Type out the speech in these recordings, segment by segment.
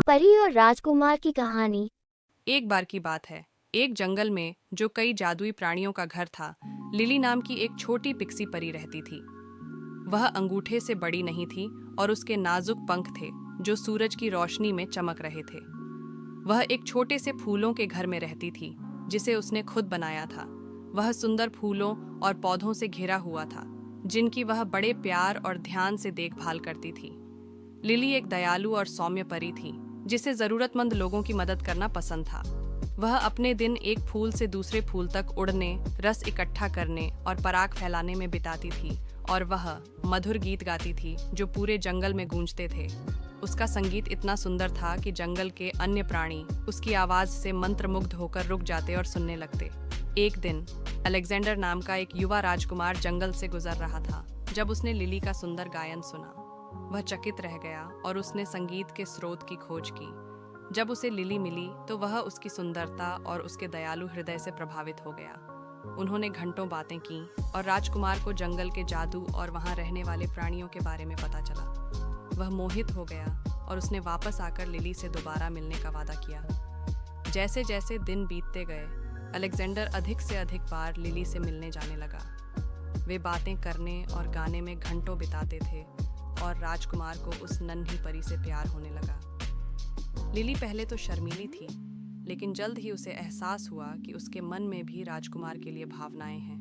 परी और राजकुमार की कहानी। एक बार की बात है, एक जंगल में जो कई जादुई प्राणियों का घर था, लिली नाम की एक छोटी पिक्सी परी रहती थी। वह अंगूठे से बड़ी नहीं थी और उसके नाजुक पंख थे जो सूरज की रोशनी में चमक रहे थे। वह एक छोटे से फूलों के घर में रहती थी जिसे उसने खुद बनाया था। वह सुंदर फूलों और पौधों से घिरा हुआ था जिनकी वह बड़े प्यार और ध्यान से देखभाल करती थी। लिली एक दयालु और सौम्य परी थी जिसे जरूरतमंद लोगों की मदद करना पसंद था। वह अपने दिन एक फूल से दूसरे फूल तक उड़ने, रस इकट्ठा करने और पराग फैलाने में बिताती थी, और वह मधुर गीत गाती थी जो पूरे जंगल में गूंजते थे। उसका संगीत इतना सुंदर था कि जंगल के अन्य प्राणी उसकी आवाज से मंत्रमुग्ध होकर रुक जाते और सुनने लगते। एक दिन अलेक्जेंडर नाम का एक युवा राजकुमार जंगल से गुजर रहा था। जब उसने लिली का सुंदर गायन सुना, वह चकित रह गया और उसने संगीत के स्रोत की खोज की। जब उसे लिली मिली तो वह उसकी सुंदरता और उसके दयालु हृदय से प्रभावित हो गया। उन्होंने घंटों बातें की और राजकुमार को जंगल के जादू और वहां रहने वाले प्राणियों के बारे में पता चला। वह मोहित हो गया और उसने वापस आकर लिली से दोबारा मिलने का वादा किया। जैसे जैसे दिन बीतते गए, अलेक्जेंडर अधिक से अधिक बार लिली से मिलने जाने लगा। वे बातें करने और गाने में घंटों बिताते थे और राजकुमार को उस नन्ही परी से प्यार होने लगा। लिली पहले तो शर्मीली थी, लेकिन जल्द ही उसे एहसास हुआ कि उसके मन में भी राजकुमार के लिए भावनाएं हैं।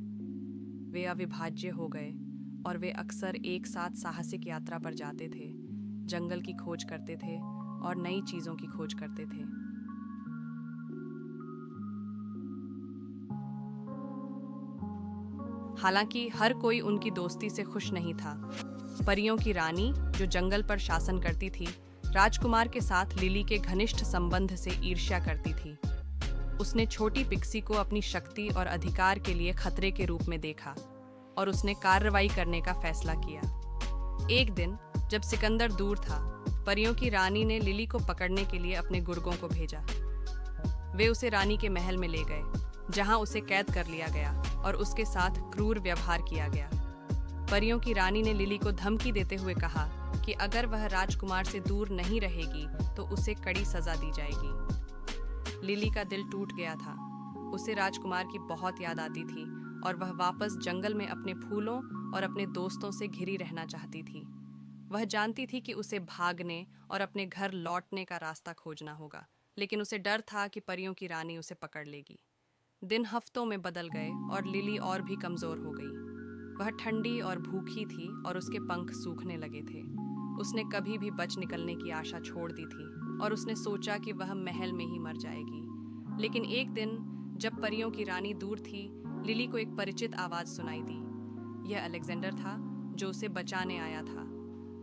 वे अविभाज्य हो गए और वे अक्सर एक साथ साहसिक यात्रा पर जाते थे, जंगल की खोज करते थे और नई चीजों की खोज करते थे। हालांकि हर कोई उनकी दोस्ती से खुश नहीं था। परियों की रानी, जो जंगल पर शासन करती थी, राजकुमार के साथ लिली के घनिष्ठ संबंध से ईर्ष्या करती थी। उसने छोटी पिक्सी को अपनी शक्ति और अधिकार के लिए खतरे के रूप में देखा और उसने कार्रवाई करने का फैसला किया। एक दिन जब सिकंदर दूर था, परियों की रानी ने लिली को पकड़ने के लिए अपने गुर्गों को भेजा। वे उसे रानी के महल में ले गए, जहां उसे कैद कर लिया गया और उसके साथ क्रूर व्यवहार किया गया। परियों की रानी ने लिली को धमकी देते हुए कहा कि अगर वह राजकुमार से दूर नहीं रहेगी तो उसे कड़ी सजा दी जाएगी। लिली का दिल टूट गया था। उसे राजकुमार की बहुत याद आती थी और वह वापस जंगल में अपने फूलों और अपने दोस्तों से घिरी रहना चाहती थी। वह जानती थी कि उसे भागने और अपने घर लौटने का रास्ता खोजना होगा, लेकिन उसे डर था कि परियों की रानी उसे पकड़ लेगी। दिन हफ्तों में बदल गए और लिली और भी कमजोर हो गई। वह ठंडी और भूखी थी और उसके पंख सूखने लगे थे। उसने कभी भी बच निकलने की आशा छोड़ दी थी और उसने सोचा कि वह महल में ही मर जाएगी। लेकिन एक दिन जब परियों की रानी दूर थी, लिली को एक परिचित आवाज सुनाई दी। यह अलेक्जेंडर था, जो उसे बचाने आया था।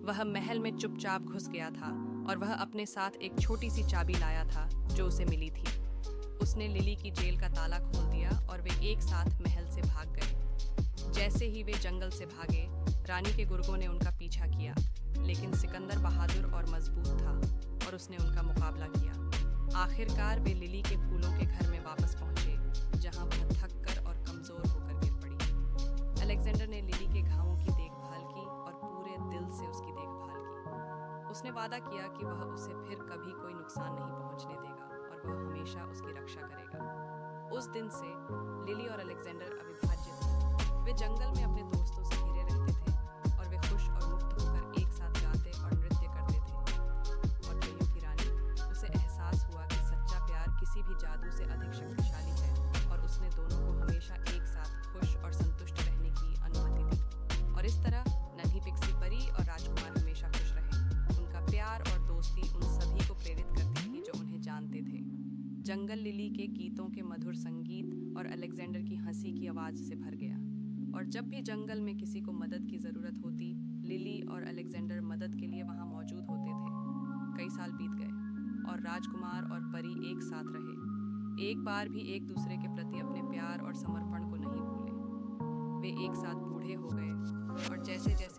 वह महल में चुपचाप घुस गया था और वह अपने साथ एक छोटी सी चाबी लाया था जो उसे मिली थी। उसने लिली की जेल का ताला खोल दिया और वे एक साथ महल से भाग गए। जैसे ही वे जंगल से भागे, रानी के गुर्गों ने उनका पीछा किया, लेकिन सिकंदर बहादुर और मजबूत था और उसने उनका मुकाबला किया। आखिरकार वे लिली के फूलों के घर में वापस पहुंचे, जहां वह थककर और कमजोर होकर गिर पड़ी। अलेक्जेंडर ने लिली के घावों की देखभाल की और पूरे दिल से उसकी देखभाल की। उसने वादा किया कि वह उसे फिर कभी कोई नुकसान नहीं पहुंचने देगा और वह हमेशा उसकी रक्षा करेगा। उस दिन से लिली और अलेक्जेंडर अविभाज्य थे। वे जंगल में अपने दोस्तों से घिरे रहते थे और वे खुश और मुक्त होकर एक साथ गाते और नृत्य करते थे। और परियों की रानी, उसे एहसास हुआ कि सच्चा प्यार किसी भी जादू से अधिक शक्तिशाली है और उसने दोनों को हमेशा एक साथ खुश और संतुष्ट रहने की अनुमति दी। और इस तरह नन्ही पिक्सी परी और राजकुमार हमेशा खुश रहे। उनका प्यार और दोस्ती उन सभी को प्रेरित करती थी जो उन्हें जानते थे। जंगल लिली के गीतों के मधुर संगीत और अलेक्जेंडर की हंसी की आवाज से भर गया। और जब भी जंगल में किसी को मदद की जरूरत होती, लिली और अलेक्जेंडर मदद के लिए वहां मौजूद होते थे। कई साल बीत गए और राजकुमार और परी एक साथ रहे। एक बार भी एक दूसरे के प्रति अपने प्यार और समर्पण को नहीं भूले। वे एक साथ बूढ़े हो गए और जैसे जैसे